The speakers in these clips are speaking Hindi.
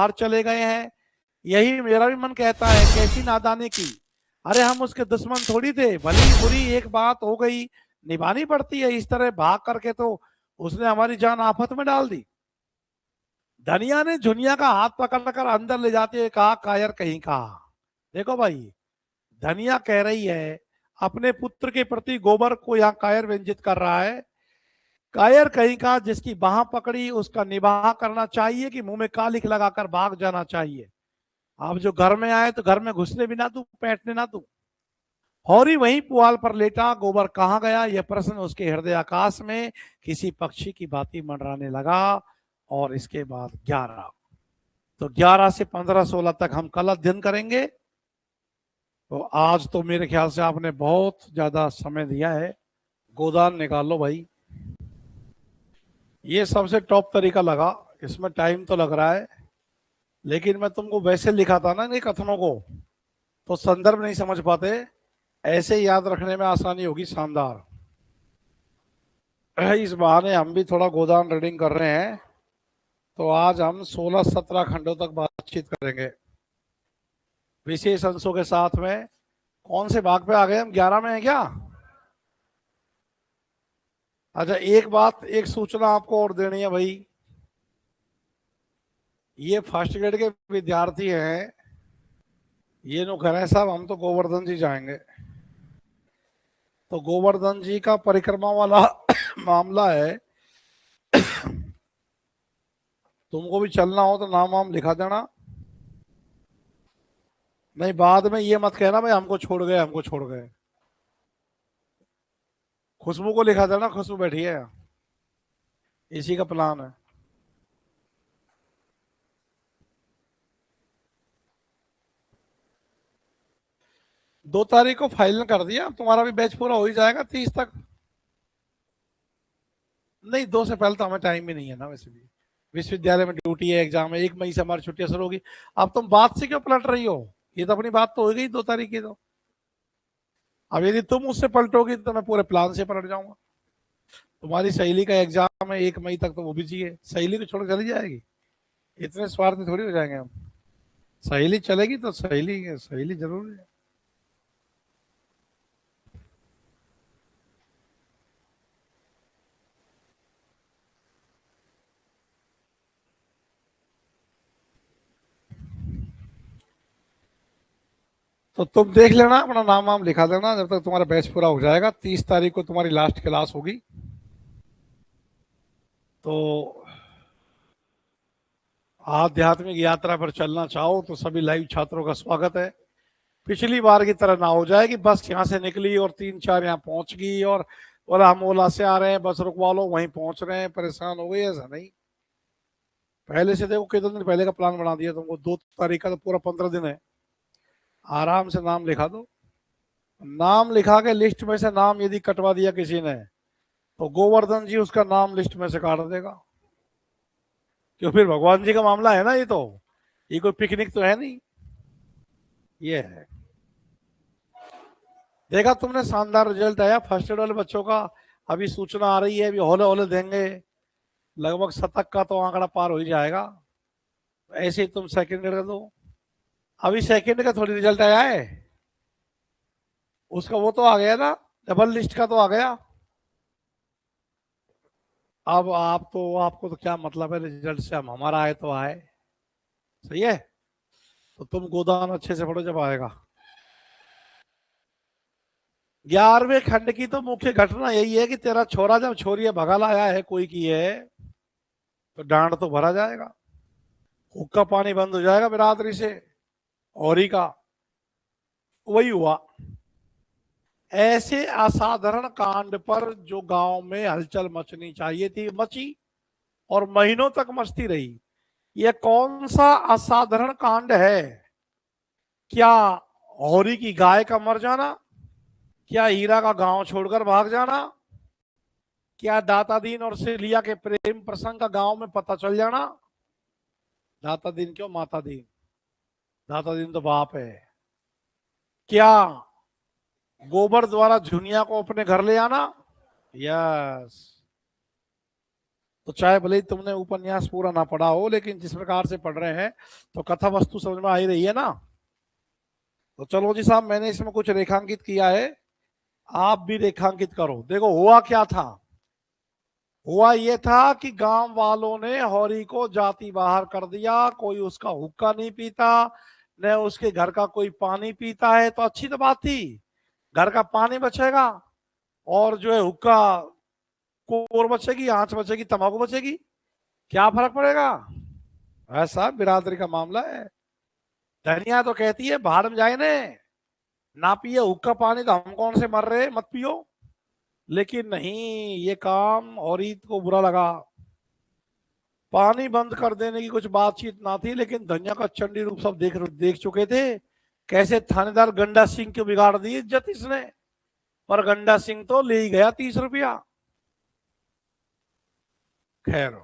बाहर चले गए हैं। यही मेरा भी मन कहता है, कैसी नादानी की। अरे हम उसके दुश्मन थोड़ी थे, भली बुरी एक बात हो गई, निभानी पड़ती है। इस तरह भाग करके तो उसने हमारी जान आफत में डाल दी। धनिया ने झुनिया का हाथ पकड़कर अंदर ले जाते हुए कहा, कायर कहीं का। देखो भाई, धनिया कह रही है अपने पुत्र के प्रति गोबर को यहाँ कायर व्यंजित कर रहा है। कायर कहीं का, जिसकी बाह पकड़ी उसका निबाह करना चाहिए कि मुंह में कालिख लगाकर भाग जाना चाहिए। अब जो घर में आए तो घर में घुसने भी ना तू, बैठने ना तू। हौरी वहीं पुआल पर लेटा, गोबर कहाँ गया यह प्रश्न उसके हृदय आकाश में किसी पक्षी की भांति मंडराने लगा। और इसके बाद 11, तो 11 से 15-16 तक हम कल अध्ययन करेंगे। तो आज तो मेरे ख्याल से आपने बहुत ज्यादा समय दिया है। गोदान निकाल लो भाई। ये सबसे टॉप तरीका लगा, इसमें टाइम तो लग रहा है, लेकिन मैं तुमको वैसे लिखा था ना ये कथनों को, तो संदर्भ नहीं समझ पाते, ऐसे याद रखने में आसानी होगी शानदार। इस बहाने हम भी थोड़ा गोदान रीडिंग कर रहे हैं। तो आज हम 16-17 खंडों तक बातचीत करेंगे विशेष अंशों के साथ में। कौन से भाग पे आ गए हम? 11 में है क्या? अच्छा, एक बात, एक सूचना आपको और देनी है भाई। ये फर्स्ट ग्रेड के विद्यार्थी हैं, ये नो कह रहे हैं साहब हम तो गोवर्धन जी जाएंगे। तो गोवर्धन जी का परिक्रमा वाला मामला है। तुमको भी चलना हो तो नाम वाम लिखा देना। नहीं, बाद में ये मत कहना भाई हमको छोड़ गए, हमको छोड़ गए। खुशबू को लिखा देना, खुशबू बैठी है, इसी का प्लान है। दो तारीख को फाइनल कर दिया, अब तुम्हारा भी बैच पूरा हो ही जाएगा 30 तक। नहीं, 2 से पहले तो हमें टाइम भी नहीं है ना, वैसे भी विश्वविद्यालय में ड्यूटी है, एग्जाम है। 1 मई से हमारी छुट्टियां शुरू होगी। अब तुम बात से क्यों पलट रही हो? ये तो अपनी बात तो हो गई 2 तारीख की। तो अब यदि तुम उससे पलटोगी तो मैं पूरे प्लान से पलट जाऊंगा। तुम्हारी सहेली का एग्जाम है 1 मई तक, तो वो बिजी है। सहेली को छोड़ चली जाएगी? इतने स्वार्थी थोड़ी हो जाएंगे हम। सहेली चलेगी तो सहेली सहेली जरूर है। तो तुम देख लेना, अपना नाम वाम लिखा देना जब तक तुम्हारा बैच पूरा हो जाएगा। 30 तारीख को तुम्हारी लास्ट क्लास होगी। तो आध्यात्मिक यात्रा पर चलना चाहो तो सभी लाइव छात्रों का स्वागत है। पिछली बार की तरह ना हो जाए कि बस यहाँ से निकली और 3-4 यहाँ पहुंच गई और बोला हम ओला से आ रहे हैं, बस रुकवा लो, वहीं पहुंच रहे हैं, परेशान हो गई। ऐसा नहीं, पहले से देखो कितने दिन पहले का प्लान बना दिया तुमको। 2 तारीख का तो पूरा 15 दिन है। आराम से नाम लिखा दो। नाम लिखा के लिस्ट में से नाम यदि कटवा दिया किसी ने तो गोवर्धन जी उसका नाम लिस्ट में से काट देगा। क्यों, फिर भगवान जी का मामला है ना ये। तो ये कोई पिकनिक तो है नहीं, ये है। देखा तुमने, शानदार रिजल्ट आया फर्स्ट एड वाले बच्चों का। अभी सूचना आ रही है, अभी हौले हौले देंगे। लगभग शतक का तो आंकड़ा पार हो ही जाएगा। ऐसे ही तुम सेकंड ग्रेड का दो। अभी सेकंड का थोड़ी रिजल्ट आया है, उसका वो तो आ गया ना, डबल लिस्ट का तो आ गया। अब आप तो, आपको तो क्या मतलब है रिजल्ट से, हम हमारा आए तो आए। सही है। तो तुम गोदान अच्छे से पढ़ो जब आएगा। 11वें खंड की तो मुख्य घटना यही है कि तेरा छोरा जब छोरी भगा लाया है कोई की है, तो डांड तो भरा जाएगा, हुक्का पानी बंद हो जाएगा बिरादरी से। और ही का वही हुआ। ऐसे असाधारण कांड पर जो गांव में हलचल मचनी चाहिए थी, मची, और महीनों तक मचती रही। यह कौन सा असाधारण कांड है? क्या होरी की गाय का मर जाना? क्या हीरा का गांव छोड़कर भाग जाना? क्या दाता दीन और सिलिया के प्रेम प्रसंग का गांव में पता चल जाना? दाता दीन क्यों, माता दीन। दाता दीन तो बाप है। क्या गोबर द्वारा झुनिया को अपने घर ले आना? यस। तो चाहे भले ही तुमने उपन्यास पूरा ना पढ़ा हो, लेकिन जिस प्रकार से पढ़ रहे हैं तो कथा वस्तु समझ में आ ही रही है ना। तो चलो जी साहब, मैंने इसमें कुछ रेखांकित किया है, आप भी रेखांकित करो। देखो हुआ क्या था। हुआ ये था कि गांव वालों ने हौरी को जाति बाहर कर दिया। कोई उसका हुक्का नहीं पीता, न उसके घर का कोई पानी पीता है। तो अच्छी तो बात थी, घर का पानी बचेगा और जो है हुक्का कोर बचेगी, आंच बचेगी, तंबाकू बचेगी, क्या फर्क पड़ेगा। ऐसा बिरादरी का मामला है। धनिया तो कहती है भाड़ में जाए ने, ना पिए हुक्का पानी तो हम कौन से मर रहे, मत पियो। लेकिन नहीं, ये काम औरीत को बुरा लगा। पानी बंद कर देने की कुछ बातचीत ना थी, लेकिन धनिया का चंडी रूप सब देख चुके थे। कैसे थानेदार गंडा सिंह को बिगाड़ दी इज्जत इसने। पर गंडा सिंह तो ले ही गया 30 रुपया। खैर,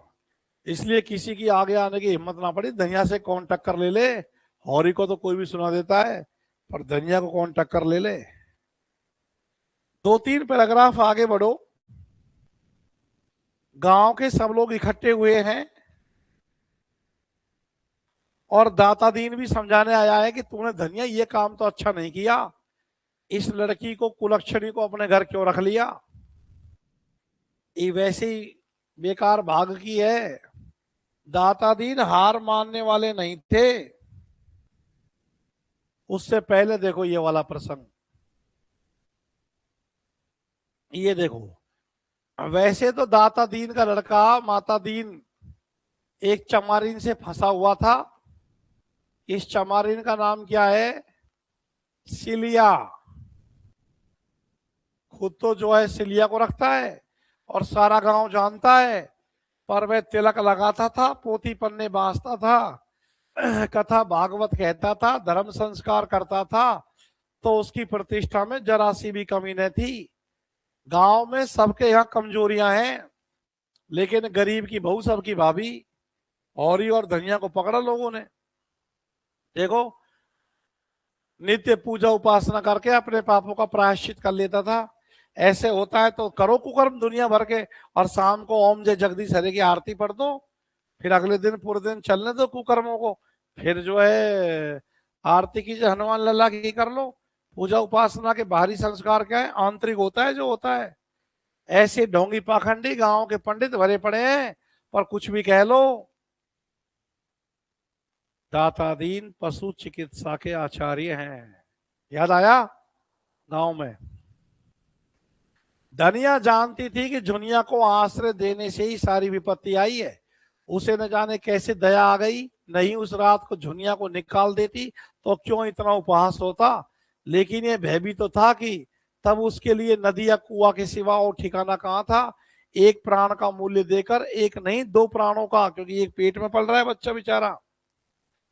इसलिए किसी की आगे आने की हिम्मत ना पड़ी। धनिया से कौन टक्कर ले ले, हौरी को तो कोई भी सुना देता है, पर धनिया को कौन टक्कर ले ले। 2-3 पैराग्राफ आगे बढ़ो। गांव के सब लोग इकट्ठे हुए हैं और दाता दीन भी समझाने आया है कि तूने धनिया ये काम तो अच्छा नहीं किया, इस लड़की को कुलक्षणी को अपने घर क्यों रख लिया, ये वैसे ही बेकार भाग की है। दाता दीन हार मानने वाले नहीं थे। उससे पहले देखो ये वाला प्रसंग, ये देखो। वैसे तो दाता दीन का लड़का माता दीन एक चमारिन से फंसा हुआ था। इस चमारिन का नाम क्या है, सिलिया। खुद तो जो है सिलिया को रखता है और सारा गांव जानता है। पर वह तिलक लगाता था, पोथी पन्ने बांसता था, कथा भागवत कहता था, धर्म संस्कार करता था। तो उसकी प्रतिष्ठा में जरा सी भी कमी न थी। गांव में सबके यहाँ कमजोरियां हैं, लेकिन गरीब की बहू सबकी भाभी। और धनिया को पकड़ा लोगों ने। देखो, नित्य पूजा उपासना करके अपने पापों का प्रायश्चित कर लेता था। ऐसे होता है तो करो कुकर्म दुनिया भर के, और शाम को ओम जय जगदीश हरे की आरती पढ़ दो। फिर अगले दिन पूरे दिन चलने दो कुकर्मों को। फिर जो है आरती की जो हनुमान लल्ला की कर लो। पूजा उपासना के बाहरी संस्कार क्या है, आंतरिक होता है जो होता है। ऐसे ढोंगी पाखंडी गांव के पंडित भरे पड़े हैं, पर कुछ भी कह लो। दाता दीन पशु चिकित्सा के आचार्य हैं। याद आया गांव में। धनिया जानती थी कि झुनिया को आश्रय देने से ही सारी विपत्ति आई है। उसे न जाने कैसे दया आ गई। नहीं उस रात को झुनिया को निकाल देती तो क्यों इतना उपहास होता। लेकिन ये भय भी तो था कि तब उसके लिए नदी या कुआ के सिवा और ठिकाना कहाँ था। एक प्राण का मूल्य देकर, एक नहीं 2 प्राणों का, क्योंकि एक पेट में पल रहा है बच्चा बेचारा,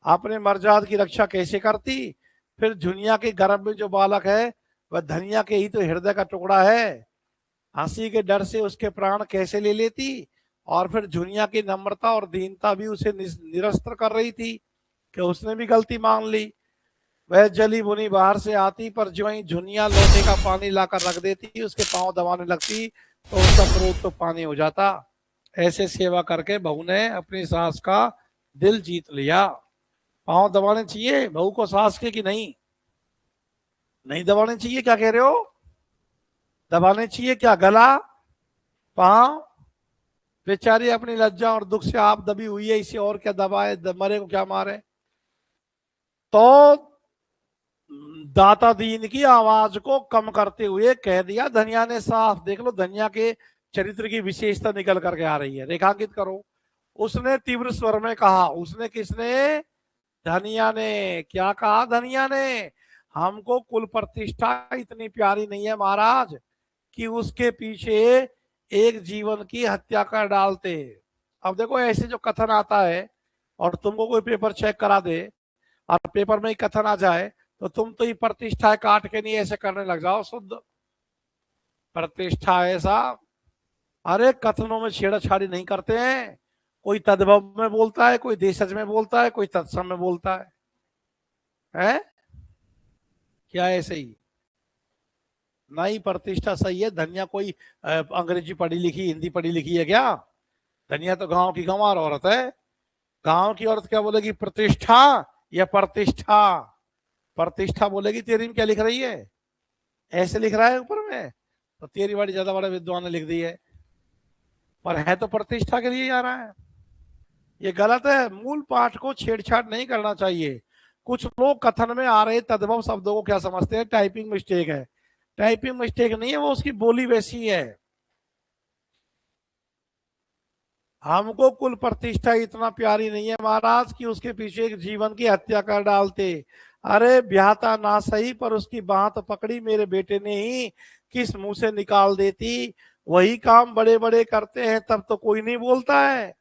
अपने मर्जाद की रक्षा कैसे करती। फिर झुनिया के गर्भ में जो बालक है वह धनिया के ही तो हृदय का टुकड़ा है। हंसी के डर से उसके प्राण कैसे ले लेती। और फिर झुनिया की नम्रता और दीनता भी उसे निरस्त कर रही थी कि उसने भी गलती मान ली। वह जली बुनी बाहर से आती, पर जो ही झुनिया लोटे का पानी लाकर रख देती, उसके पांव दबाने लगती तो उसका क्रोध तो पानी हो जाता। ऐसे सेवा करके बहू ने अपनी सास का दिल जीत लिया। पांव दबाने चाहिए बहू को सास के कि नहीं, नहीं दबाने चाहिए, क्या कह रहे हो, दबाने चाहिए क्या, गला पांव। बेचारी अपनी लज्जा और दुख से आप दबी हुई है, इसे और क्या दबाए, मरे को क्या मारे। तो दाता दीन की आवाज को कम करते हुए कह दिया धनिया ने साफ। देख लो धनिया के चरित्र की विशेषता निकल करके आ रही है, रेखांकित करो। उसने तीव्र स्वर में कहा। उसने किसने, धनिया ने। क्या कहा धनिया ने, हमको कुल प्रतिष्ठा इतनी प्यारी नहीं है महाराज कि उसके पीछे एक जीवन की हत्या कर डालते। अब देखो ऐसे जो कथन आता है और तुमको कोई पेपर चेक करा दे और पेपर में ही कथन आ जाए तो तुम तो ये प्रतिष्ठा काट के नहीं ऐसे करने लग जाओ शुद्ध। प्रतिष्ठा ऐसा, अरे कथनों में छेड़छाड़ी नहीं करते हैं। कोई तद्भव में बोलता है, कोई देशज में बोलता है, कोई तत्सम में बोलता है क्या ऐसे ही नहीं। प्रतिष्ठा सही है। धनिया कोई अंग्रेजी पढ़ी लिखी, हिंदी पढ़ी लिखी है क्या, धनिया तो गांव की गंवार औरत है। गांव की औरत क्या बोलेगी, प्रतिष्ठा या प्रतिष्ठा? प्रतिष्ठा बोलेगी। तेरी में क्या लिख रही है, ऐसे लिख रहा है ऊपर में, तो तेरी बड़ी ज्यादा बड़ा विद्वान ने लिख दी है, पर है तो प्रतिष्ठा के लिए जा रहा है। ये गलत है। मूल पाठ को छेड़छाड़ नहीं करना चाहिए। कुछ लोग कथन में आ रहे तद्भव शब्दों को क्या समझते हैं, टाइपिंग मिस्टेक है। टाइपिंग मिस्टेक नहीं है, वो उसकी बोली वैसी है। हमको कुल प्रतिष्ठा इतना प्यारी नहीं है महाराज कि उसके पीछे एक जीवन की हत्या कर डालते। अरे ब्याहता ना सही, पर उसकी बात पकड़ी मेरे बेटे ने ही, किस मुंह से निकाल देती। वही काम बड़े बड़े करते हैं तब तो कोई नहीं बोलता है,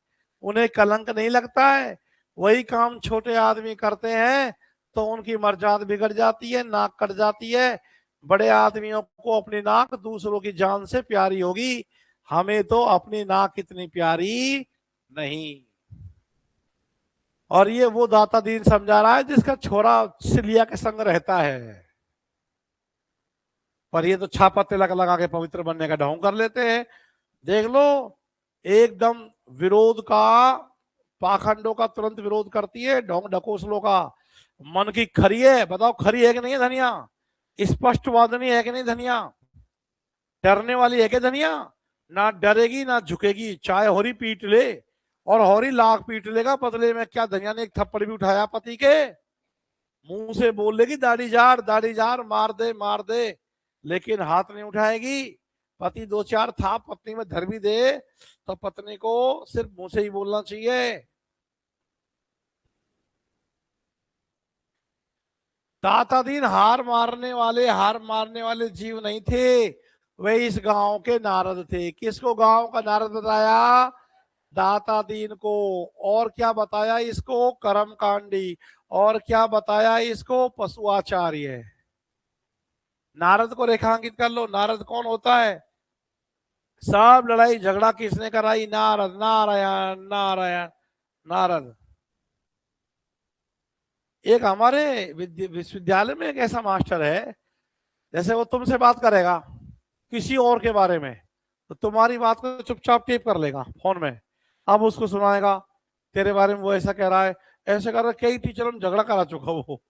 उन्हें कलंक नहीं लगता है। वही काम छोटे आदमी करते हैं तो उनकी मर्जाद बिगड़ जाती है, नाक कट जाती है। बड़े आदमियों को अपनी नाक दूसरों की जान से प्यारी होगी, हमें तो अपनी नाक इतनी प्यारी नहीं। और ये वो दाता दीन समझा रहा है जिसका छोरा सिलिया के संग रहता है, पर ये तो छापा तिलक लगा के पवित्र बनने का ढोंग कर लेते हैं। देख लो, एकदम विरोध का, पाखंडों का तुरंत विरोध करती है, ढोंग ढकोसलों का। मन की खरी है, बताओ खरी है कि नहीं है धनिया? स्पष्ट वादनी है कि नहीं धनिया? डरने वाली है क्या धनिया? ना डरेगी ना झुकेगी, चाहे होरी पीट ले, और होरी लाख पीट लेगा बदले में क्या। धनिया ने एक थप्पड़ भी उठाया पति के, मुंह से बोल लेगी दाढ़ी जार मार दे, लेकिन हाथ नहीं उठाएगी। पति दो चार था पत्नी में धर भी दे तो पत्नी को सिर्फ मुंह से ही बोलना चाहिए। दाता दीन हार मारने वाले जीव नहीं थे, वे इस गांव के नारद थे। किसको गांव का नारद बताया? दाता दीन को। और क्या बताया इसको? कर्म कांडी। और क्या बताया इसको? पशु आचार्य। नारद को रेखांकित कर लो, नारद कौन होता है? सब लड़ाई झगड़ा किसने कराई? नारद, नारायण नारायण नारद। एक हमारे विश्वविद्यालय में एक ऐसा मास्टर है, जैसे वो तुमसे बात करेगा किसी और के बारे में, तो तुम्हारी बात को चुपचाप टेप कर लेगा फोन में, अब उसको सुनाएगा तेरे बारे में वो ऐसा कह रहा है, ऐसे कर रहा। कई टीचरों ने झगड़ा करा चुका वो।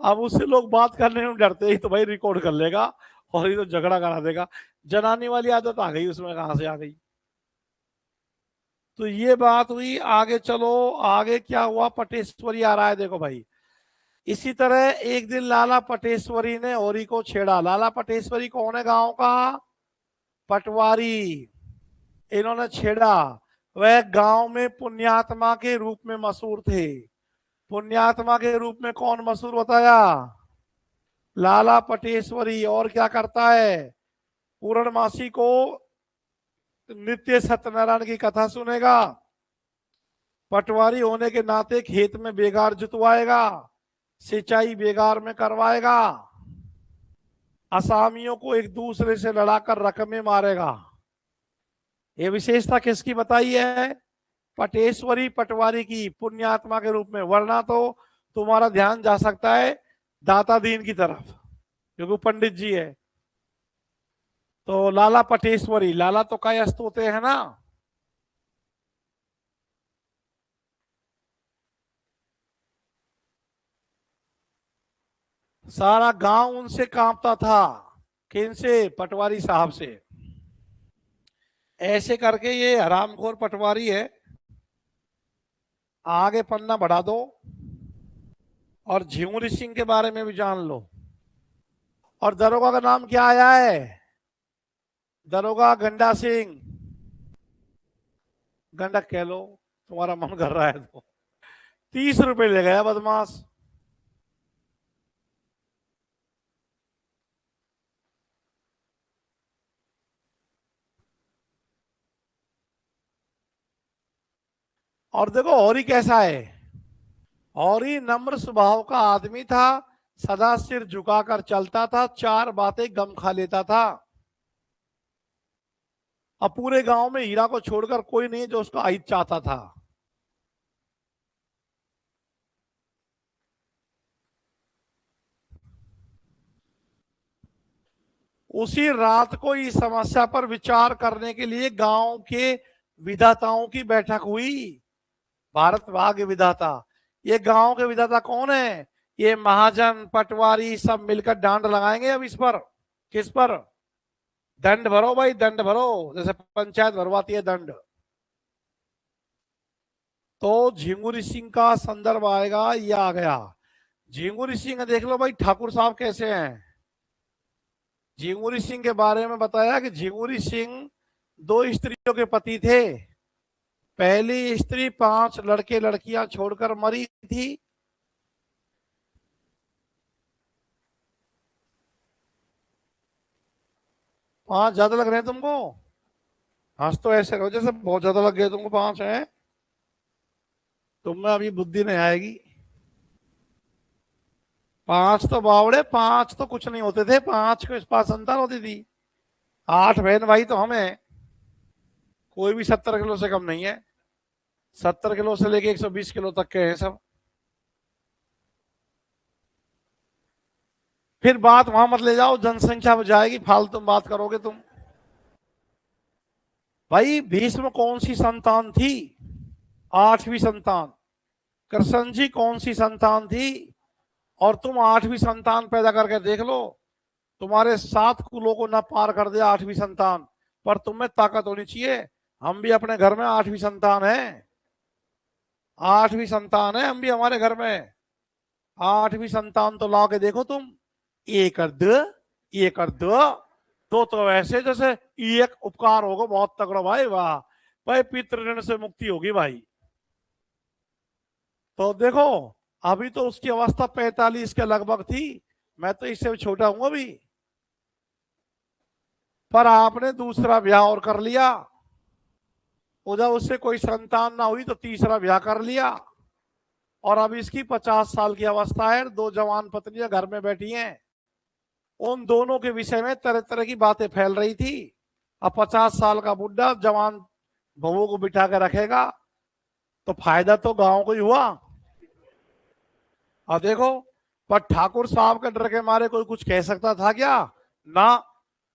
अब उससे लोग बात करने में डरते ही तो भाई रिकॉर्ड कर लेगा और ये तो झगड़ा करा देगा। जनानी वाली आदत आ गई उसमें, कहां से आ गई? तो ये बात हुई। आगे चलो, आगे क्या हुआ? पटेश्वरी आ रहा है, देखो भाई। इसी तरह एक दिन लाला पटेश्वरी ने होरी को छेड़ा। लाला पटेश्वरी कौन है? गांव का पटवारी। इन्होंने छेड़ा। वह गांव में पुण्यात्मा के रूप में मशहूर थे। पुण्यात्मा के रूप में कौन मशहूर बताया? लाला पटेश्वरी। और क्या करता है? पूर्णमासी को नित्य सत्यनारायण की कथा सुनेगा, पटवारी होने के नाते खेत में बेगार जुतवाएगा, सिंचाई बेगार में करवाएगा, असामियों को एक दूसरे से लड़ाकर रकमें मारेगा। ये विशेषता किसकी बताई है? पटेश्वरी पटवारी की, पुण्यात्मा के रूप में। वरना तो तुम्हारा ध्यान जा सकता है दाता दीन की तरफ, क्योंकि पंडित जी है। तो लाला पटेश्वरी, लाला तो कायस्थ होते हैं ना। सारा गांव उनसे कांपता था। किनसे? पटवारी साहब से। ऐसे करके ये हरामखोर पटवारी है। आगे पन्ना बढ़ा दो और झिंगुरी सिंह के बारे में भी जान लो। और दरोगा का नाम क्या आया है? दरोगा गंडा सिंह। गंडक कह लो, तुम्हारा मन कर रहा है तो। 30 रुपए ले गया बदमाश। और देखो हौरी कैसा है। हौरी नम्र स्वभाव का आदमी था, सदा सिर झुकाकर चलता था, चार बातें गम खा लेता था। अब पूरे गांव में हीरा को छोड़कर कोई नहीं जो उसका हित चाहता था। उसी रात को इस समस्या पर विचार करने के लिए गांव के विधाताओं की बैठक हुई, भारत भाग्य विधाता। ये गांव के विधाता कौन है? ये महाजन पटवारी सब मिलकर डांड लगाएंगे अब इस पर। किस पर? दंड भरो भाई, दंड भरो, जैसे पंचायत भरवाती है दंड। तो झिंगुरी सिंह का संदर्भ आएगा, ये आ गया। झिंगुरी सिंह देख लो भाई ठाकुर साहब कैसे हैं। झिंगुरी सिंह के बारे में बताया कि झिंगुरी सिंह 2 स्त्रियों के पति थे। पहली स्त्री 5 लड़के लड़कियां छोड़कर मरी थी। पांच ज्यादा लग रहे हैं तुमको? हंस तो ऐसे रहो जैसे बहुत ज्यादा लग गए तुमको। 5 है? तुम में अभी बुद्धि नहीं आएगी। 5 तो बावड़े, 5 तो कुछ नहीं होते थे, 5 के पास संतान होती थी। 8 बहन भाई तो हमें, कोई भी 70 किलो से कम नहीं है। 70 किलो से लेके 120 किलो तक के हैं सब। फिर बात वहां मत ले जाओ, जनसंख्या में जाएगी, फालतू बात करोगे तुम। भाई भीष्म कौन सी संतान थी? 8वीं संतान। कृष्ण जी कौन सी संतान थी? और तुम 8वीं संतान पैदा करके देख लो, तुम्हारे 7 कुलों को न पार कर दे 8वीं संतान। पर तुम्हें ताकत होनी चाहिए। हम भी अपने घर में 8वीं संतान है। 8वीं संतान है हम भी हमारे घर में। 8वीं संतान तो ला के देखो तुम। ये कर दो, ये कर दो। तो ऐसे जैसे एक उपकार होगा बहुत तगड़ा भाई, वाह भाई, पितृ ऋण से मुक्ति होगी भाई। तो देखो, अभी तो उसकी अवस्था 45 के लगभग थी। मैं तो इससे छोटा हूं अभी। पर आपने दूसरा ब्याह और कर लिया। उधर उससे कोई संतान ना हुई तो तीसरा ब्याह कर लिया। और अब इसकी 50 साल की अवस्था है, 2 जवान पत्नियां घर में बैठी हैं। उन दोनों के विषय में तरह तरह की बातें फैल रही थी। अब 50 साल का बुढ़ा जवान बहुओं को बिठा के रखेगा तो फायदा तो गांव को ही हुआ। और देखो, पर ठाकुर साहब के डर के मारे कोई कुछ कह सकता था क्या? ना।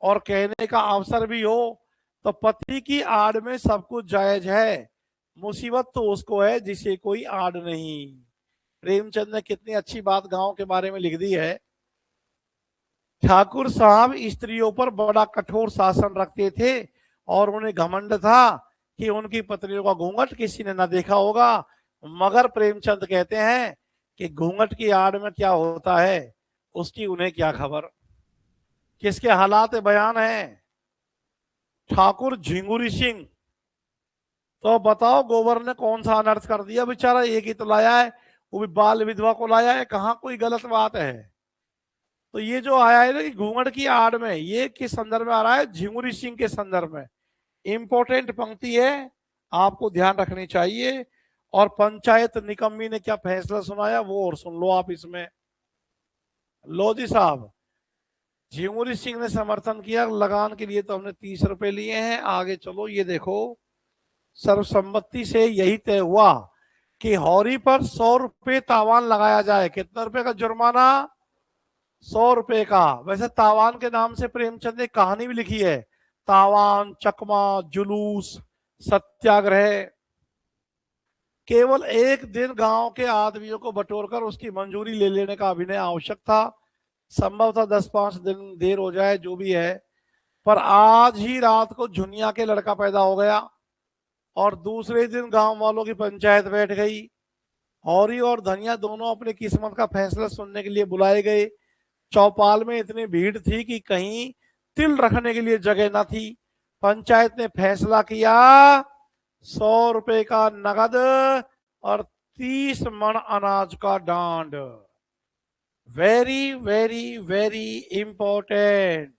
और कहने का अवसर भी हो तो पति की आड़ में सब कुछ जायज है, मुसीबत तो उसको है जिसे कोई आड़ नहीं। प्रेमचंद ने कितनी अच्छी बात गांव के बारे में लिख दी है। ठाकुर साहब स्त्रियों पर बड़ा कठोर शासन रखते थे और उन्हें घमंड था कि उनकी पत्नियों का घूंघट किसी ने ना देखा होगा। मगर प्रेमचंद कहते हैं कि घूंघट की आड़ में क्या होता है उसकी उन्हें क्या खबर। किसके हालात बयान है? ठाकुर झिंगुरी सिंह। तो बताओ गोबर ने कौन सा अनर्थ कर दिया? बेचारा एक ही तो लाया है, वो भी बाल विधवा को लाया है, कहाँ कोई गलत बात है? तो ये जो आया है ना कि घूंघट की आड़ में, ये किस संदर्भ में आ रहा है? झिंगुरी सिंह के संदर्भ में। इंपॉर्टेंट पंक्ति है, आपको ध्यान रखनी चाहिए। और पंचायत निकम्मी ने क्या फैसला सुनाया वो और सुन लो आप इसमें। लो जी साहब, झिंगुरी सिंह ने समर्थन किया लगान के लिए, तो हमने 30 रुपए लिए हैं। आगे चलो, ये देखो, सर्वसम्मति से यही तय हुआ कि हौरी पर 100 रुपए तावान लगाया जाए। कितना रुपए का जुर्माना? 100 रुपए का। वैसे तावान के नाम से प्रेमचंद ने कहानी भी लिखी है, तावान, चकमा, जुलूस, सत्याग्रह। केवल एक दिन गांव के आदमियों को बटोरकर उसकी मंजूरी ले लेने का अभिनय आवश्यक था। संभव था 10-5 दिन देर हो जाए, जो भी है। पर आज ही रात को झुनिया के लड़का पैदा हो गया और दूसरे दिन गांव वालों की पंचायत बैठ गई। हौरी और धनिया दोनों अपनी किस्मत का फैसला सुनने के लिए बुलाए गए। चौपाल में इतनी भीड़ थी कि कहीं तिल रखने के लिए जगह न थी। पंचायत ने फैसला किया 100 रुपए का नगद और 30 मन अनाज का डांड। Very very very important.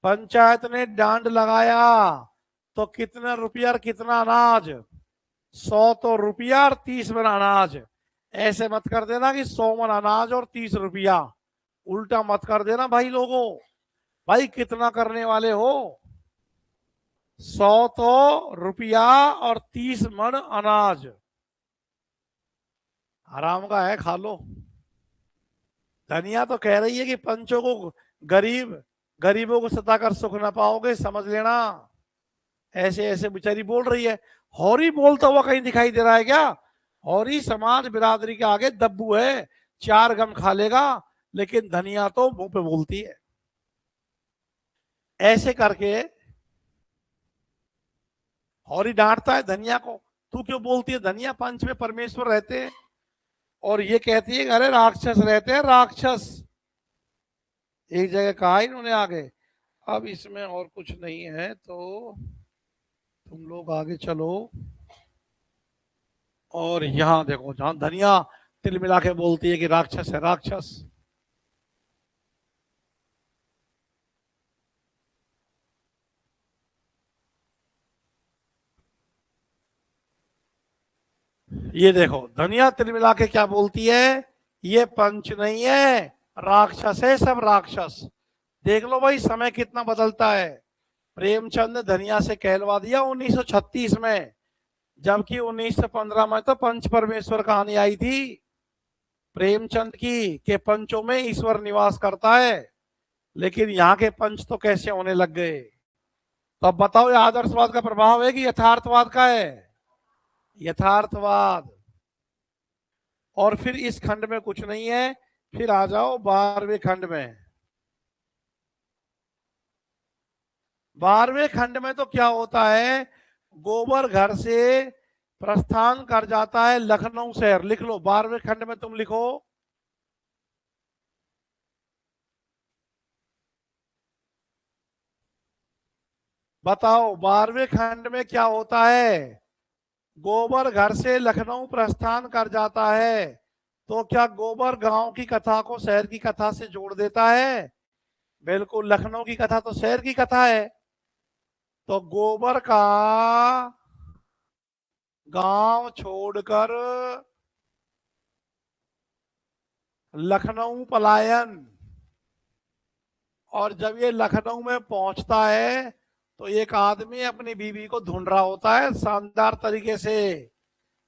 Panchayat ने डांड लगाया तो कितना रुपया और कितना अनाज? 100 तो रुपया और 30 मन अनाज। ऐसे मत कर देना कि 100 मन अनाज और 30 रुपया, उल्टा मत कर देना भाई लोगों। भाई कितना करने वाले हो? 100 तो रुपया और 30 मन अनाज। आराम का है, खा लो। धनिया तो कह रही है कि पंचों को गरीबों को सताकर सुख ना पाओगे, समझ लेना। ऐसे ऐसे बेचारी बोल रही है। हौरी बोलता हुआ कहीं दिखाई दे रहा है क्या? हौरी समाज बिरादरी के आगे दब्बू है, 4 गम खा लेगा, लेकिन धनिया तो मुंह पे बोलती है। ऐसे करके हौरी डांटता है धनिया को, तू क्यों बोलती है? धनिया पंच में परमेश्वर रहते हैं, और ये कहती है अरे राक्षस रहते हैं, राक्षस। एक जगह कहा इन्होंने आगे, अब इसमें और कुछ नहीं है तो तुम लोग आगे चलो। और यहां देखो, जहां धनिया तिल मिला के बोलती है कि राक्षस है, राक्षस। ये देखो धनिया तिल मिला के क्या बोलती है, ये पंच नहीं है, राक्षस है, सब राक्षस। देख लो भाई समय कितना बदलता है। प्रेमचंद ने धनिया से कहलवा दिया 1936 में, जबकि 1915 में तो पंच परमेश्वर कहानी आई थी प्रेमचंद की, के पंचों में ईश्वर निवास करता है। लेकिन यहाँ के पंच तो कैसे होने लग गए? तो अब बताओ, ये आदर्शवाद का प्रभाव है कि यथार्थवाद का है? यथार्थवाद। और फिर इस खंड में कुछ नहीं है, फिर आ जाओ 12वें खंड में। 12वें खंड में तो क्या होता है, गोबर घर से प्रस्थान कर जाता है लखनऊ शहर। लिख लो 12वें खंड में, तुम लिखो। बताओ 12वें खंड में क्या होता है? गोबर घर से लखनऊ प्रस्थान कर जाता है। तो क्या गोबर गांव की कथा को शहर की कथा से जोड़ देता है? बिल्कुल, लखनऊ की कथा तो शहर की कथा है। तो गोबर का गांव छोड़कर लखनऊ पलायन। और जब ये लखनऊ में पहुंचता है तो एक आदमी अपनी बीवी को ढूंढ रहा होता है शानदार तरीके से,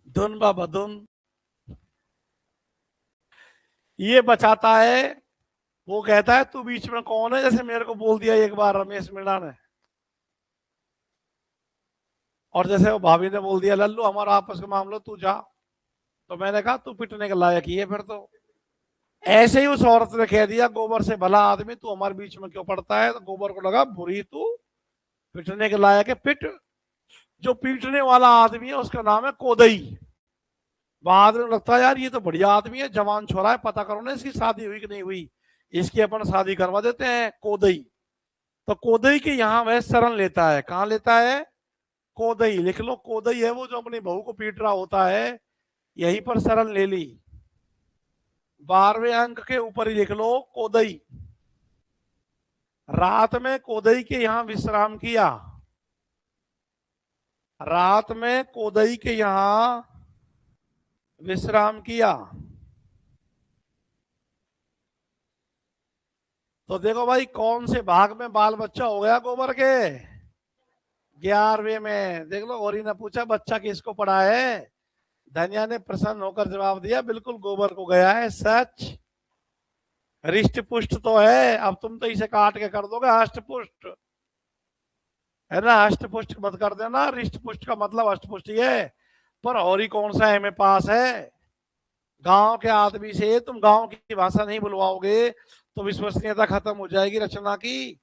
धुन ब बधुन। ये बचाता है। वो कहता है तू बीच में कौन है, जैसे मेरे को बोल दिया एक बार रमेश मीणा ने। और जैसे वो भाभी ने बोल दिया लल्लू हमारा आपस का मामला, तू जा। तो मैंने कहा तू पिटने के लायक ही है फिर तो। ऐसे ही उस औरत ने कह दिया गोबर से भला आदमी तू हमारे बीच में क्यों पड़ता है? तो गोबर को लगा बुरी तू, पिटने के लायक है, पिट। जो पीटने वाला आदमी है उसका नाम है कोदई। बाद में लगता है यार ये तो बढ़िया आदमी है, जवान छोरा है, पता करो ना इसकी शादी हुई कि नहीं हुई, इसकी अपन शादी करवा देते हैं। कोदई। तो कोदई के यहाँ वह शरण लेता है। कहाँ लेता है? कोदई। लिख लो, कोदई है वो जो अपनी बहू को पीट रहा होता है, यहीं पर शरण ले ली। 12वें अंक के ऊपर ही लिख लो कोदई। रात में कोदई के यहां विश्राम किया। रात में कोदई के यहां विश्राम किया। तो देखो भाई कौन से भाग में बाल बच्चा हो गया गोबर के? 11वें में। देख लो, गौरी ने पूछा बच्चा किसको पड़ा है? धनिया ने प्रसन्न होकर जवाब दिया बिल्कुल गोबर को गया है। सच। रिष्ट पुष्ट तो है, अब तुम तो इसे काट के कर दोगे अष्ट पुष्ट, है ना? अष्ट पुष्ट मत कर देना, रिष्ट पुष्ट का मतलब अष्ट पुष्ट ही है। पर और ही कौन सा एमए पास है? गांव के आदमी से तुम गांव की भाषा नहीं बुलवाओगे तो विश्वसनीयता खत्म हो जाएगी रचना की।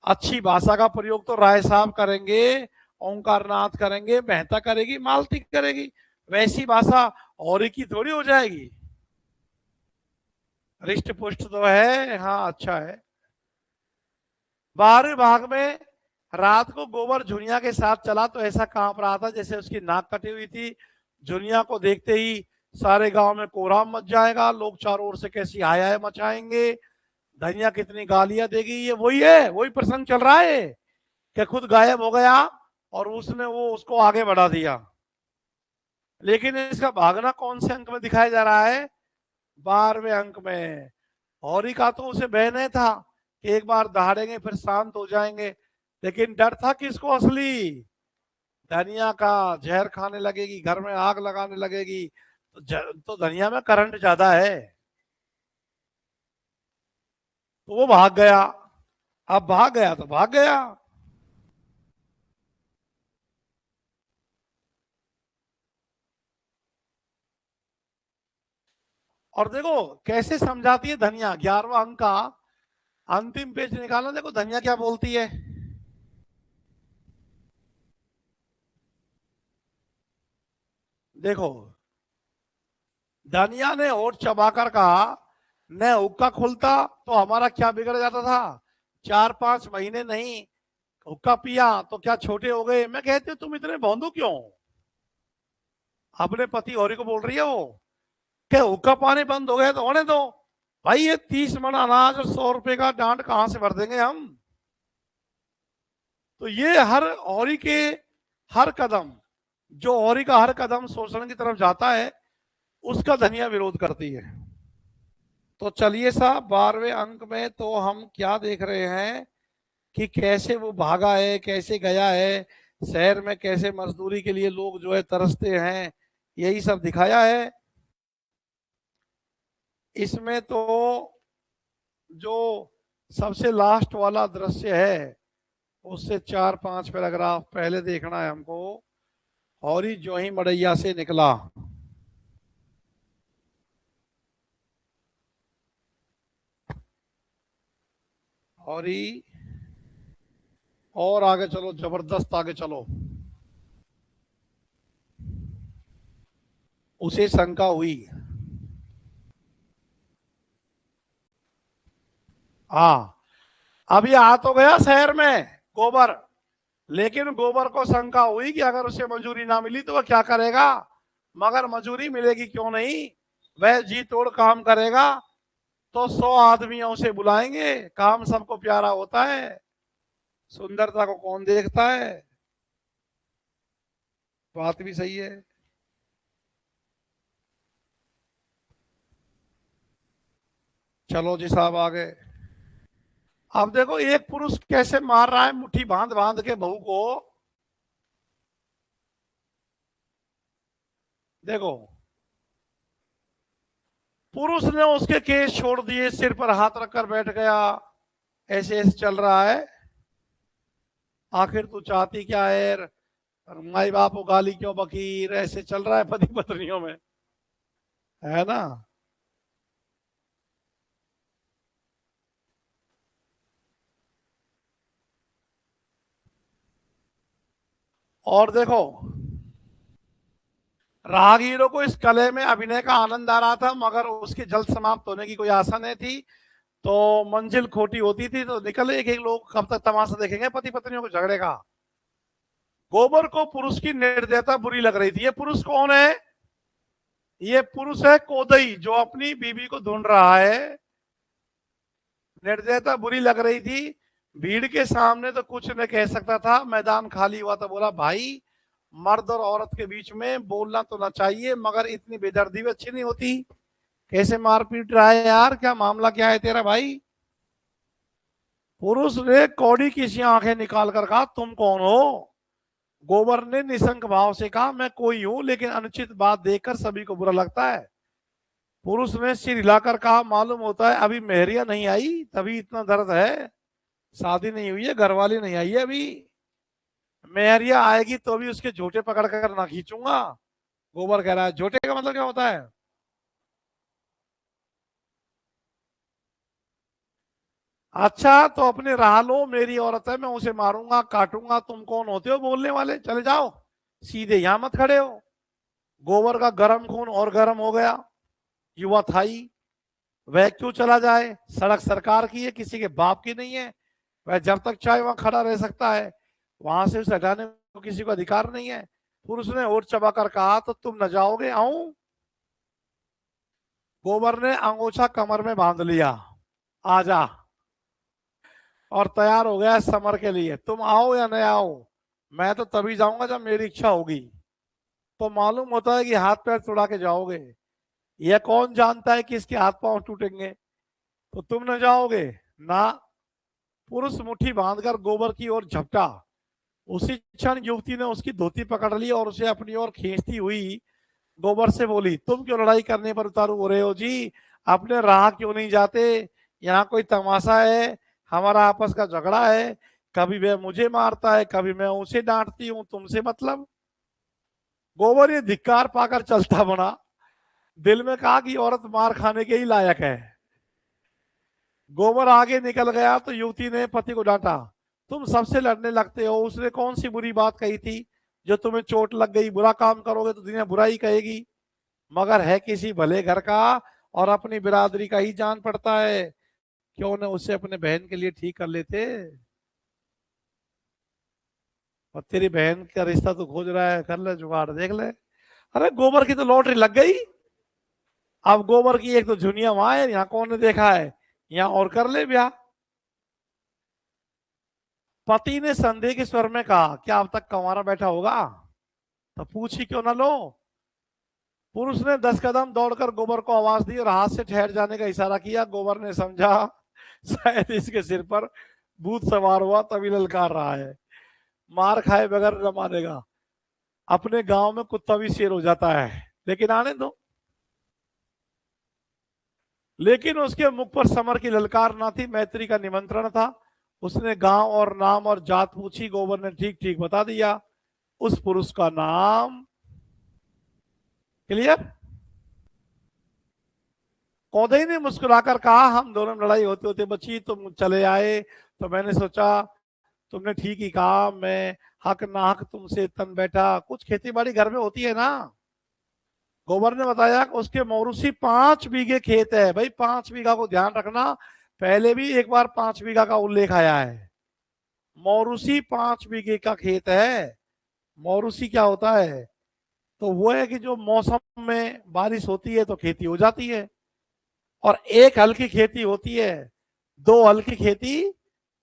अच्छी भाषा का प्रयोग तो राय साहब करेंगे, ओंकार नाथ करेंगे, मेहता करेगी, मालती करेगी। वैसी भाषा और की थोड़ी हो जाएगी। रिष्ट पुष्ट तो है, हाँ अच्छा है। 12वें भाग में रात को गोबर झुनिया के साथ चला तो ऐसा कांप रहा था जैसे उसकी नाक कटी हुई थी। झुनिया को देखते ही सारे गांव में कोहराम मच जाएगा, लोग चारों ओर से कैसी हाय हाय मचाएंगे, धनिया कितनी गालियां देगी। ये वही है, वही प्रसंग चल रहा है कि खुद गायब हो गया और उसने वो उसको आगे बढ़ा दिया। लेकिन इसका भागना कौन से अंक में दिखाया जा रहा है? 12वें अंक में। हौरी का तो उसे भय नहीं था कि एक बार दहाड़ेंगे फिर शांत हो जाएंगे, लेकिन डर था किसको असली? धनिया का। जहर खाने लगेगी, घर में आग लगाने लगेगी, तो धनिया में करंट ज्यादा है। तो वो भाग गया। अब भाग गया तो भाग गया। और देखो कैसे समझाती है धनिया, 11वां अंक का अंतिम पेज निकालना। देखो धनिया क्या बोलती है। देखो धनिया ने होठ चबाकर कहा, न हुक्का खुलता तो हमारा क्या बिगड़ जाता था। 4-5 महीने नहीं हुक्का पिया तो क्या छोटे हो गए। मैं कहती हूँ तुम इतने भौंदू क्यों। अपने पति औरी को बोल रही है वो, क्या हुक्का पानी बंद हो गया तो होने दो भाई। ये 30 मन अनाज और 100 रुपए का डांट कहां से भर देंगे हम। तो ये हर औरी के हर कदम, जो औरी का हर कदम शोषण की तरफ जाता है, उसका धनिया विरोध करती है। तो चलिए साहब 12वें अंक में तो हम क्या देख रहे हैं कि कैसे वो भागा है, कैसे गया है, शहर में कैसे मजदूरी के लिए लोग जो है तरसते हैं, यही सब दिखाया है इसमें। तो जो सबसे लास्ट वाला दृश्य है उससे 4-5 पैराग्राफ पहले देखना है हमको। हौरी जो ही मड़ैया से निकला, हौरी और आगे चलो, जबरदस्त आगे चलो। उसे शंका हुई, हाँ अब ये आ तो गया शहर में गोबर, लेकिन गोबर को शंका हुई कि अगर उसे मजूरी ना मिली तो वह क्या करेगा। मगर मजूरी मिलेगी क्यों नहीं, वह जी तोड़ काम करेगा तो 100 आदमियों से बुलाएंगे। काम सबको प्यारा होता है, सुंदरता को कौन देखता है। बात भी सही है। चलो जी साहब आगे। अब देखो एक पुरुष कैसे मार रहा है मुट्ठी बांध बांध के बहू को। देखो पुरुष ने उसके केस छोड़ दिए, सिर पर हाथ रखकर बैठ गया, ऐसे ऐसे चल रहा है। आखिर तू चाहती क्या है, माई बाप को गाली क्यों बकीर, ऐसे चल रहा है पति पत्नियों में, है ना। और देखो राहगीरों को इस कले में अभिनय का आनंद आ रहा था, मगर उसके जल्द समाप्त होने की कोई आशा नहीं थी। तो मंजिल खोटी होती थी तो निकल एक एक लोग कब तक तमाशा देखेंगे पति पत्नियों को झगड़े का। गोबर को पुरुष की निर्दयता बुरी लग रही थी। ये पुरुष कौन है, ये पुरुष है कोदई, जो अपनी बीवी को ढूंढ रहा है। निर्दयता बुरी लग रही थी, भीड़ के सामने तो कुछ न कह सकता था, मैदान खाली हुआ तो बोला भाई मर्द और औरत के बीच में बोलना तो ना चाहिए, मगर इतनी बेदर्दी भी अच्छी नहीं होती। कैसे मार पीट रहा है यार, क्या मामला क्या है तेरा भाई। पुरुष ने कौड़ी की सी आंखें निकाल कर कहा तुम कौन हो। गोबर ने निशंक भाव से कहा मैं कोई हूं, लेकिन अनुचित बात देखकर सभी को बुरा लगता है। पुरुष ने सिर हिलाकर कहा मालूम होता है अभी मेहरिया नहीं आई तभी इतना दर्द है, शादी नहीं हुई है, घरवाली नहीं आई है अभी। मेहरिया आएगी तो भी उसके झोटे पकड़ कर ना खींचूंगा। गोबर कह रहा है झोटे का मतलब क्या होता है। अच्छा तो अपने राह लो, मेरी औरत है, मैं उसे मारूंगा काटूंगा, तुम कौन होते हो बोलने वाले, चले जाओ, सीधे यहां मत खड़े हो। गोबर का गर्म खून और गर्म हो गया। युवा था ही, वह क्यों चला जाए, सड़क सरकार की है किसी के बाप की नहीं है। वह जब तक चाहे वहां खड़ा रह सकता है, वहां से उसे हटाने को किसी को अधिकार नहीं है। पुरुष ने होठ चबाकर कहा तो तुम न जाओगे, आऊं। गोबर ने अंगोछा कमर में बांध लिया, आजा, और तैयार हो गया समर के लिए। तुम आओ या नहीं आओ, मैं तो तभी जाऊंगा जब मेरी इच्छा होगी। तो मालूम होता है कि हाथ पैर छुड़ा के जाओगे, यह कौन जानता है कि इसके हाथ पांव टूटेंगे। तो तुम न जाओगे ना। पुरुष मुट्ठी बांधकर गोबर की ओर झपटा। उसी क्षण युवती ने उसकी धोती पकड़ ली और उसे अपनी ओर खींचती हुई गोबर से बोली तुम क्यों लड़ाई करने पर उतारू हो रहे हो जी, अपने राह क्यों नहीं जाते। यहाँ कोई तमाशा है, हमारा आपस का झगड़ा है, कभी वह मुझे मारता है कभी मैं उसे डांटती हूँ, तुमसे मतलब। गोबर ये धिक्कार पाकर चलता बना। दिल में कहा कि औरत मार खाने के ही लायक है। गोबर आगे निकल गया तो युवती ने पति को डांटा, तुम सबसे लड़ने लगते हो, उसने कौन सी बुरी बात कही थी जो तुम्हें चोट लग गई? बुरा काम करोगे तो दुनिया बुराई कहेगी, मगर है किसी भले घर का और अपनी बिरादरी का ही जान पड़ता है, क्यों न उसे अपने बहन के लिए ठीक कर लेते। और तेरी बहन का रिश्ता तो खोज रहा है, कर ले जुगाड़, देख ले। अरे गोबर की तो लॉटरी लग गई। अब गोबर की एक तो झुनिया वहां है, यहाँ कौन ने देखा है, यहाँ और कर ले ब्याह। पति ने संदेह के स्वर में कहा, क्या अब तक कंवारा बैठा होगा? तो पूछ ही क्यों ना लो। पुरुष ने 10 कदम दौड़कर गोबर को आवाज दी और हाथ से ठहर जाने का इशारा किया। गोबर ने समझा शायद इसके सिर पर भूत सवार हुआ, तभी ललकार रहा है। मार खाए बगैर न मानेगा। अपने गांव में कुत्ता भी शेर हो जाता है, लेकिन आने दो। लेकिन उसके मुख पर समर की ललकार ना थी, मैत्री का निमंत्रण था। उसने गांव और नाम और जात पूछी। गोबर ने ठीक ठीक बता दिया। उस पुरुष का नाम क्लियर। कौदई ने मुस्कुराकर कहा, हम दोनों में लड़ाई होते होते बची, तुम चले आए तो मैंने सोचा तुमने ठीक ही कहा, मैं हक ना हक तुमसे तन बैठा। कुछ खेती बाड़ी घर में होती है ना। गोबर ने बताया कि उसके मौरूसी 5 बीघे खेत है। भाई 5 बीघा को ध्यान रखना, पहले भी एक बार 5 बीघा का उल्लेख आया है। मौरूसी 5 बीघे का खेत है। मौरूसी क्या होता है? तो वो है कि जो मौसम में बारिश होती है तो खेती हो जाती है, और एक हल की खेती होती है, 2 हल की खेती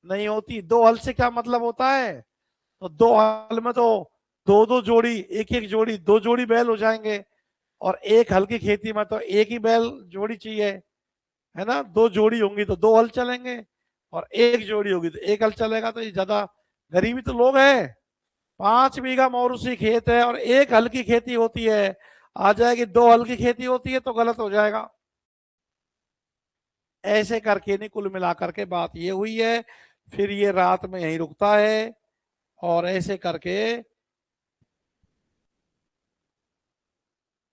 नहीं होती। 2 हल से क्या मतलब होता है? तो 2 हल में तो दो दो जोड़ी, एक एक जोड़ी, 2 जोड़ी बैल हो जाएंगे। और एक हल की खेती में तो एक ही बैल जोड़ी चाहिए, है ना। 2 जोड़ी होंगी तो 2 हल चलेंगे, और एक जोड़ी होगी तो एक हल चलेगा। तो ये ज्यादा गरीबी तो लोग है। 5 बीघा मौरूसी खेत है और एक हल की खेती होती है। आ जाएगी 2 हल की खेती होती है तो गलत हो जाएगा। ऐसे करके नहीं, कुल मिलाकर के बात ये हुई है। फिर ये रात में यहीं रुकता है, और ऐसे करके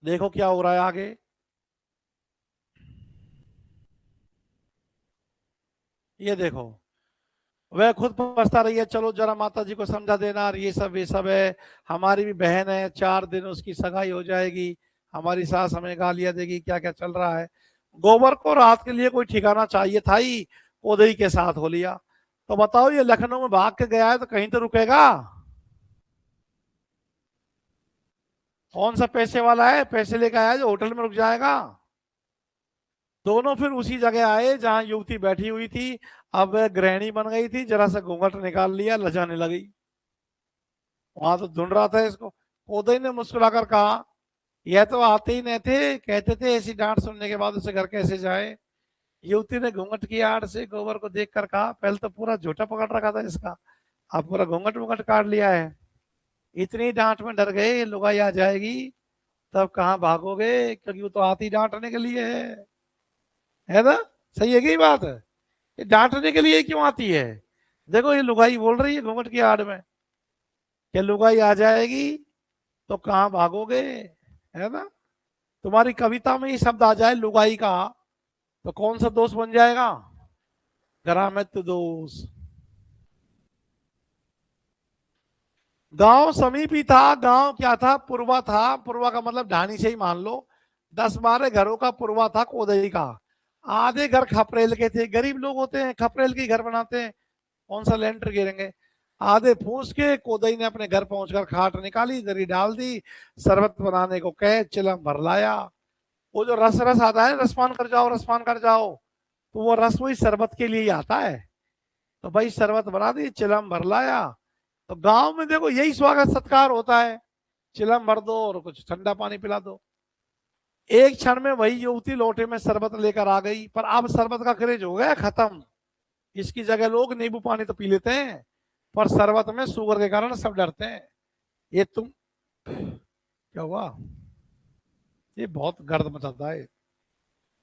देखो क्या हो रहा है आगे। ये देखो, वह खुद पछता रही है, चलो जरा माता जी को समझा देना, और ये सब है। हमारी भी बहन है, 4 दिन उसकी सगाई हो जाएगी, हमारी सास हमें गालियां देगी, क्या क्या चल रहा है। गोबर को रात के लिए कोई ठिकाना चाहिए था ही, कोदई के साथ हो लिया। तो बताओ, ये लखनऊ में भाग के गया है तो कहीं तो रुकेगा। कौन सा पैसे वाला है, पैसे लेकर आया जो होटल में रुक जाएगा? दोनों फिर उसी जगह आए जहां युवती बैठी हुई थी। अब वह गृहिणी बन गई थी, जरा सा घूंघट निकाल लिया, लजाने लगी। वहां तो ढूंढ रहा था इसको। कोदई ने मुस्कुराकर कहा, यह तो आते ही नहीं थे, कहते थे ऐसी डांट सुनने के बाद उसे घर कैसे जाए। युवती ने घूंघट की आड़ से गोबर को देखकर कहा, पहले तो पूरा झूठा पकड़ रखा था इसका, अब पूरा घूंघट वूंघट काट लिया है। इतनी डांट में डर गए, लुगाई आ जाएगी तब कहाँ भागोगे, क्योंकि वो तो आती डांटने के लिए है ना। सही है कि बात है? ये डांटने के लिए क्यों आती है? देखो ये लुगाई बोल रही है घूंघट की आड़ में, कि लुगाई आ जाएगी तो कहाँ भागोगे, है ना। तुम्हारी कविता में ये शब्द आ जाए लुगाई का, तो कौन सा दोस्त बन जाएगा? ग्रामित दोष। गांव समीप ही था। गांव क्या था? पुरवा था। पुरवा का मतलब ढाणी से ही मान लो। 10-12 घरों का पुरवा था कोदई का। आधे घर खपरेल के थे, गरीब लोग होते हैं खपरेल के घर बनाते हैं, कौन सा लेंटर गिरेंगे। आधे फूस के कोदई ने अपने घर पहुंचकर खाट निकाली, दरी डाल दी, शरबत बनाने को कहे, चिलम भर लाया। वो जो रस रस आता है, रसपान कर जाओ, रसपान कर जाओ, तो वो रस वही शरबत के लिए ही आता है। तो भाई शरबत बना दी, चिलम भर लाया। तो गांव में देखो यही स्वागत सत्कार होता है, चिलम भर दो और कुछ ठंडा पानी पिला दो। एक क्षण में वही युवती लोटे में शरबत लेकर आ गई, पर अब शरबत का क्रेज हो गया खत्म। इसकी जगह लोग नींबू पानी तो पी लेते हैं, पर शरबत में शुगर के कारण सब डरते हैं। ये तुम क्या हुआ? ये बहुत गर्द मचाता है।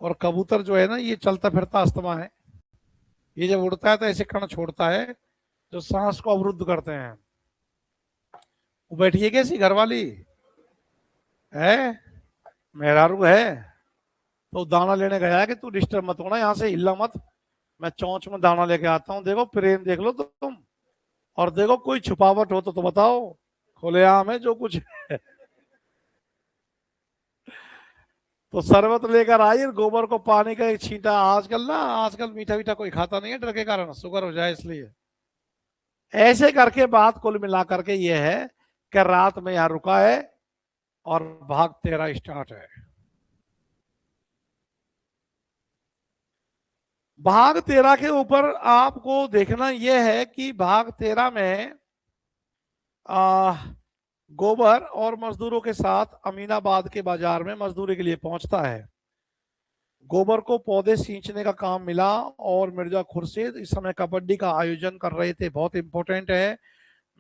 और कबूतर जो है ना, ये चलता फिरता अस्थमा है। ये जब उड़ता है तो ऐसे कण छोड़ता है जो सांस को अवरुद्ध करते हैं। वो बैठी है कैसी घरवाली है? मेहरारू है तो दाना लेने गया है कि तू डिस्टर्ब मत होना, यहाँ से हिलना मत, मैं चौंच में दाना लेके आता हूँ। देखो प्रेम देख लो तुम, और देखो कोई छुपावट हो तो बताओ, खुलेआम है जो कुछ है। तो शरबत लेकर आई और गोबर को पानी का एक छींटा। आजकल मीठा मीठा कोई खाता नहीं है, डर के कारण, शुगर हो जाए इसलिए। ऐसे करके बात कुल मिला करके ये है कि रात में यहां रुका है और भाग 13 स्टार्ट है। भाग 13 के ऊपर आपको देखना यह है कि भाग 13 में आ, गोबर और मजदूरों के साथ अमीनाबाद के बाजार में मजदूरी के लिए पहुंचता है। गोबर को पौधे सींचने का काम मिला और मिर्जा खुर्शीद इस समय कबड्डी का आयोजन कर रहे थे। बहुत इंपॉर्टेंट है,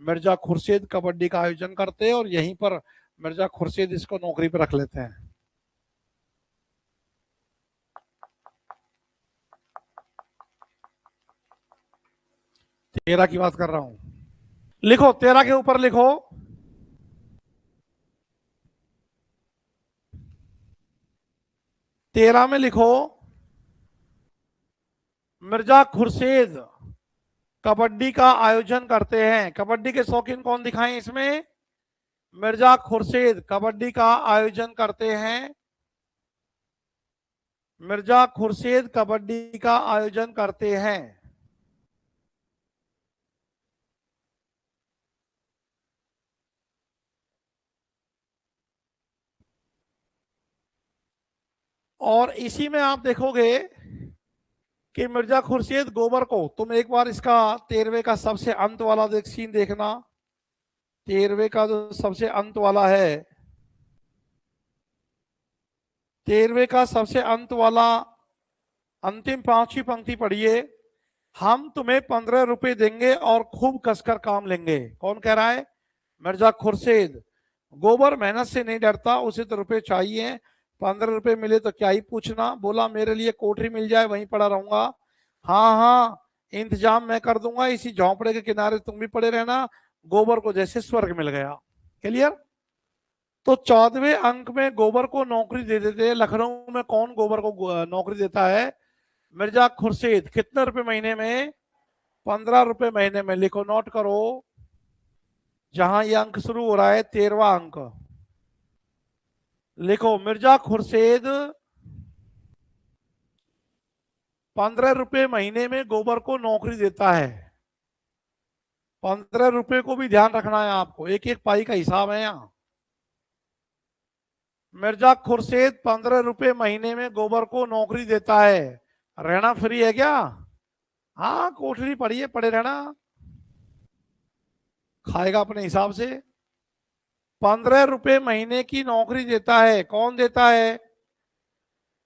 मिर्जा खुर्शीद कबड्डी का आयोजन करते हैं और यहीं पर मिर्जा खुर्शीद इसको नौकरी पर रख लेते हैं। तेरह की बात कर रहा हूं, लिखो 13 के ऊपर लिखो। तेरह में लिखो, मिर्जा खुर्शीद कबड्डी का आयोजन करते हैं। कबड्डी के शौकीन कौन दिखाएं इसमें? मिर्जा खुर्शीद कबड्डी का आयोजन करते हैं। मिर्जा खुर्शीद कबड्डी का आयोजन करते हैं। और इसी में आप देखोगे कि मिर्जा खुर्शीद गोबर को, तुम एक बार इसका 13वें का सबसे अंत वाला सीन देखना। 13वें का जो सबसे अंत वाला है, 13वें का सबसे अंत वाला अंतिम 5वीं पंक्ति पढ़िए। हम तुम्हें 15 रुपए देंगे और खूब कसकर काम लेंगे। कौन कह रहा है? मिर्जा खुर्शीद। गोबर मेहनत से नहीं डरता, उसे तो रुपए चाहिए। 15 रुपए मिले तो क्या ही पूछना, बोला मेरे लिए कोठरी मिल जाए वहीं पड़ा रहूंगा। हाँ हाँ इंतजाम मैं कर दूंगा, इसी झोंपड़े के किनारे तुम भी पड़े रहना। गोबर को जैसे स्वर्ग मिल गया। क्लियर? तो 14वें अंक में गोबर को नौकरी दे देते हैं। लखनऊ में कौन गोबर को नौकरी देता है? मिर्जा खुर्शीद। कितने रुपए महीने में? 15 रुपए महीने में। लिखो, नोट करो, जहां ये अंक शुरू हो रहा है 13वां अंक, लिखो मिर्जा खुर्शीद 15 रुपए महीने में गोबर को नौकरी देता है। 15 रुपए को भी ध्यान रखना है आपको, एक एक पाई का हिसाब है यहाँ। मिर्जा खुर्शीद 15 रुपए महीने में गोबर को नौकरी देता है। रहना फ्री है क्या? हाँ कोठरी पड़ी है, पड़े रहना, खाएगा अपने हिसाब से। 15 रुपए महीने की नौकरी देता है। कौन देता है?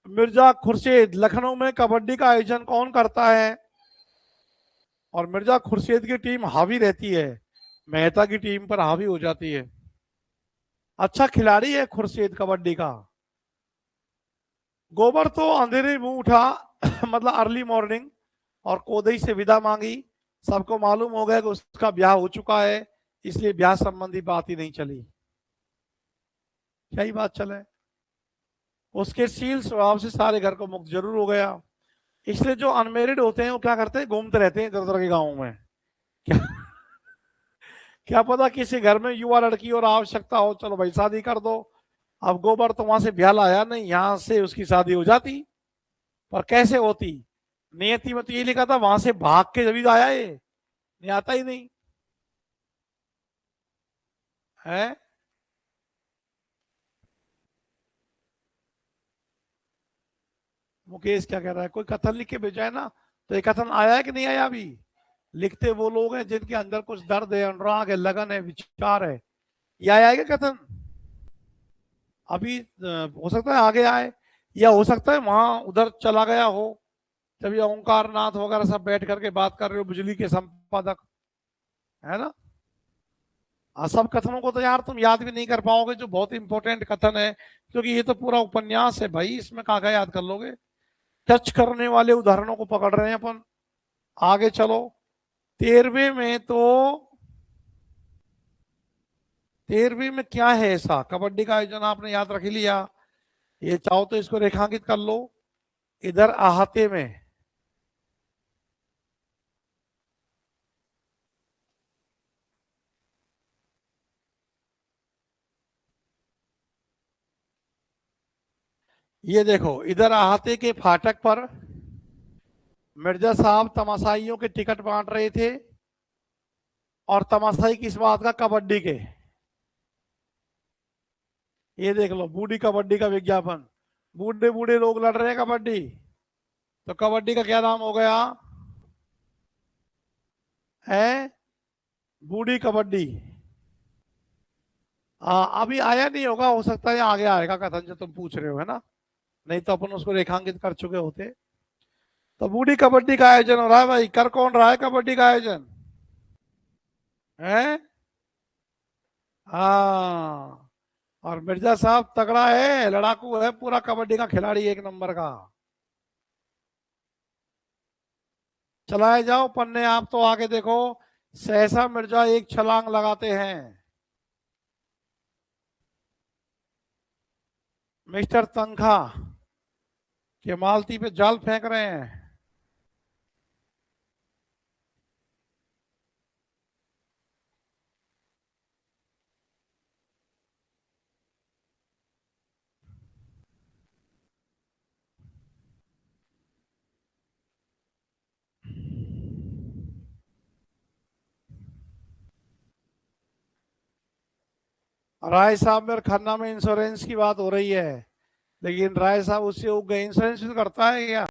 मिर्जा खुर्शीद। लखनऊ में कबड्डी का आयोजन कौन करता है? और मिर्जा खुर्शीद की टीम हावी रहती है, मेहता की टीम पर हावी हो जाती है। अच्छा खिलाड़ी है खुर्शीद कबड्डी का। गोबर तो अंधेरे मुंह उठा मतलब अर्ली मॉर्निंग, और कोदई से विदा मांगी। सबको मालूम हो गया कि उसका ब्याह हो चुका है, इसलिए ब्याह संबंधी बात ही नहीं चली। क्या ही बात चले? उसके शील स्वभाव से सारे घर को मुक्त जरूर हो गया। इसलिए जो अनमेरिड होते हैं वो क्या करते हैं? घूमते रहते हैं इधर उधर के गाँव में। क्या क्या पता किसी घर में युवा लड़की और आवश्यकता हो, चलो भाई शादी कर दो। अब गोबर तो वहां से ब्याह लाया नहीं, यहां से उसकी शादी हो जाती। पर कैसे होती? नियति में तो ये लिखा था वहां से भाग के जब आया, ये नहीं आता ही नहीं है। मुकेश क्या कह रहा है? कोई कथन लिख के भेजा है ना, तो ये कथन आया है कि नहीं आया? अभी लिखते वो लोग हैं जिनके अंदर कुछ दर्द है, अनुराग है, लगन है, विचार है। ये आया है क्या कथन? अभी हो सकता है आगे आए, या हो सकता है वहां उधर चला गया हो, जब ये ओंकार नाथ वगैरह सब बैठ करके बात कर रहे हो, बिजली के संपादक, है ना। सब कथनों को तो यार तुम याद भी नहीं कर पाओगे, जो बहुत इंपॉर्टेंट कथन है, क्योंकि ये तो पूरा उपन्यास है भाई, इसमें कहाँ याद कर लोगे। टच करने वाले उदाहरणों को पकड़ रहे हैं अपन। आगे चलो, 13वें में तो 13वीं में क्या है ऐसा? कबड्डी का आयोजन आपने याद रख लिया। ये चाहो तो इसको रेखांकित कर लो इधर अहाते में। ये देखो इधर अहाते के फाटक पर मिर्जा साहब तमाशाइयों के टिकट बांट रहे थे, और तमाशाई किस बात का? कबड्डी के। ये देख लो बूढ़ी कबड्डी का विज्ञापन, बूढ़े बूढ़े लोग लड़ रहे हैं कबड्डी। तो कबड्डी का क्या नाम हो गया है? बूढ़ी कबड्डी। अभी आया नहीं होगा, हो सकता है आगे आएगा कथन जो तुम पूछ रहे हो, है ना? नहीं तो अपन उसको रेखांकित कर चुके होते। तो बूढ़ी कबड्डी का आयोजन हो रहा है भाई। कर कौन रहा है कबड्डी का आयोजन? है? हाँ। और मिर्जा साहब तगड़ा है, लड़ाकू है, पूरा कबड्डी का खिलाड़ी एक नंबर का। चलाए जाओ पन्ने आप तो आगे देखो। सहसा मिर्जा एक छलांग लगाते हैं। मिस्टर तंखा के मालती पे जाल फेंक रहे हैं। राय साहब में और खन्ना में इंश्योरेंस की बात हो रही है, लेकिन राय साहब उससे उग गए। इंश्योरेंस भी करता है क्या?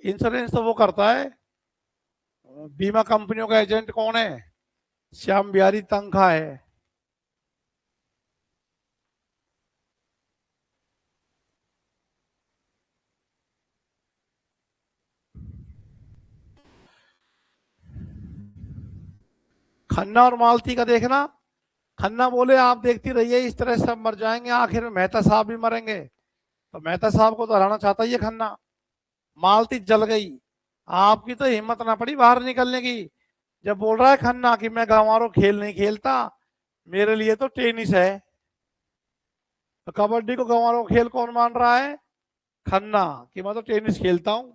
इंश्योरेंस तो वो करता है, बीमा कंपनियों का एजेंट कौन है? श्याम बिहारी तंखा है। खन्ना और मालती का देखना। खन्ना बोले आप देखती रहिए, इस तरह सब मर जाएंगे, आखिर में मेहता साहब भी मरेंगे। तो मेहता साहब को तो हराना चाहता ही है खन्ना। मालती जल गई। आपकी तो हिम्मत ना पड़ी बाहर निकलने की। जब बोल रहा है खन्ना कि मैं गंवारों खेल नहीं खेलता, मेरे लिए तो टेनिस है। तो कबड्डी को गंवारों खेल कौन मान रहा है? खन्ना कि मैं तो टेनिस खेलता हूं।